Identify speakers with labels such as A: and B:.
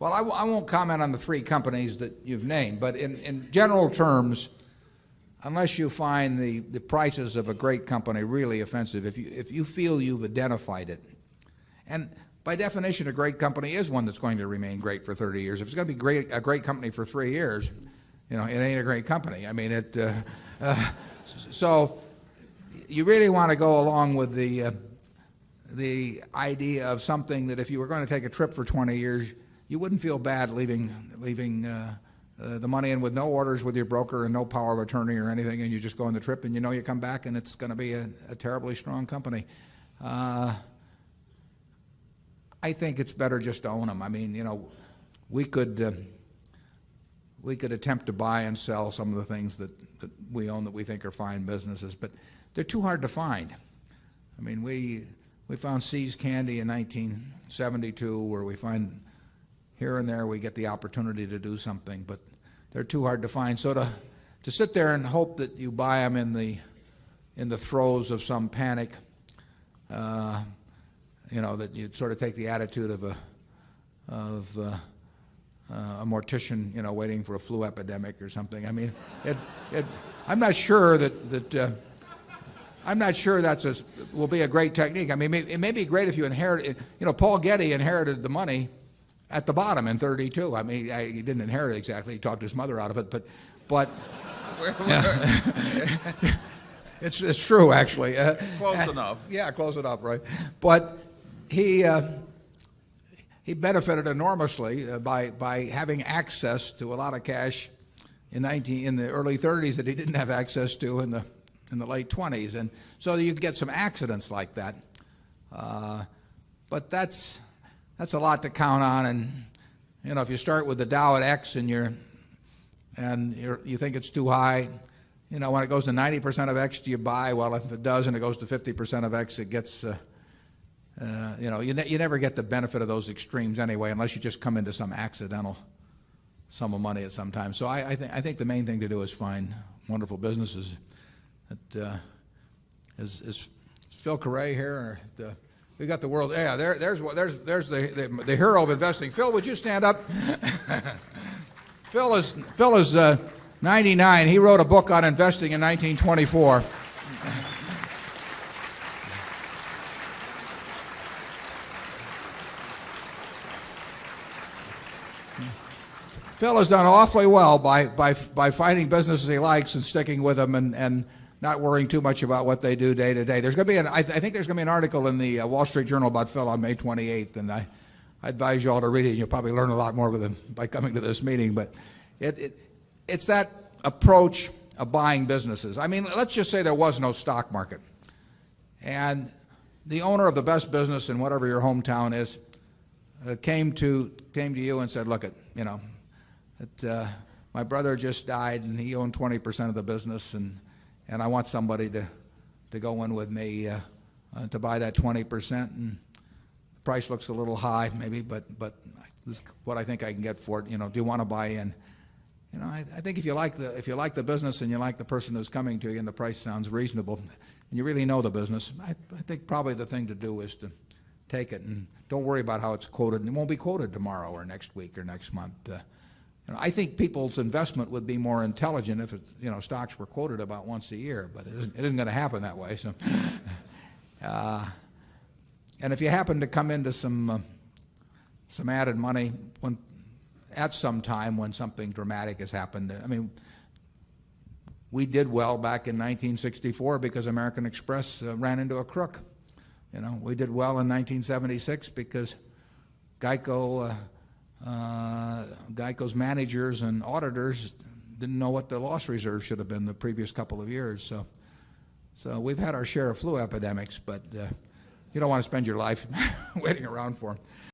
A: Well, I won't comment on the three companies that you've named, but in general terms, unless you find the prices of a great company really offensive, if you feel you've identified it, and by definition, a great company is one that's going to remain great for 30 years. If it's going to be a great company for 3 years, it ain't a great company. I mean, so you really want to go along with the idea of something that if you were going to take a trip for 20 years, you wouldn't feel bad leaving the money in with no orders with your broker and no power of attorney or anything, and you just go on the trip and you come back and it's going to be a terribly strong company. I think it's better just to own them. I mean, we could attempt to buy and sell some of the things that we own that we think are fine businesses, but they're too hard to find. I mean, we found See's Candy in 1972, where we find here and there we get the opportunity to do something, but they're too hard to find. So to sit there and hope that you buy them in the throes of some panic, that you sort of take the attitude of a mortician, waiting for a flu epidemic or something. I mean, I'm not sure that I'm not sure will be a great technique. I mean, it may be great if you inherit. Paul Getty inherited the money at the bottom in '32. I mean, he didn't inherit it exactly. He talked his mother out of it, but it's true actually.
B: Close enough.
A: Yeah, close enough, right? But he benefited enormously by having access to a lot of cash in the early '30s that he didn't have access to in the late '20s, and so you get some accidents like that. But that's a lot to count on, and if you start with the Dow at X and you think it's too high, when it goes to 90% of X, do you buy? Well, if it does and it goes to 50% of X, it gets you never get the benefit of those extremes anyway, unless you just come into some accidental sum of money at some time. So I think the main thing to do is find wonderful businesses. Is Phil Carret here? We got the world. Yeah, there's the hero of investing. Phil, would you stand up? Phil is 99. He wrote a book on investing in 1924. Phil has done awfully well by finding businesses he likes and sticking with them and not worrying too much about what they do day to day. There's going to be I think there's going to be an article in the Wall Street Journal about Phil on May 28th, and I advise you all to read it. You'll probably learn a lot more with him by coming to this meeting. But it's that approach of buying businesses. I mean, let's just say there was no stock market, and the owner of the best business in whatever your hometown is came to you and said, "Look, my brother just died, and he owned 20% of the business, and I want somebody to go in with me to buy that 20%, and the price looks a little high maybe, but this is what I think I can get for it. Do you want to buy in?" I think if you like the business and you like the person who's coming to you and the price sounds reasonable and you really know the business, I think probably the thing to do is to take it and don't worry about how it's quoted. And it won't be quoted tomorrow or next week or next month. I think people's investment would be more intelligent if stocks were quoted about once a year, but it isn't going to happen that way. So, and if you happen to come into some added money at some time when something dramatic has happened, I mean, we did well back in 1964 because American Express ran into a crook. We did well in 1976 because Geico's managers and auditors didn't know what the loss reserve should have been the previous couple of years. So we've had our share of flu epidemics, but you don't want to spend your life waiting around for them.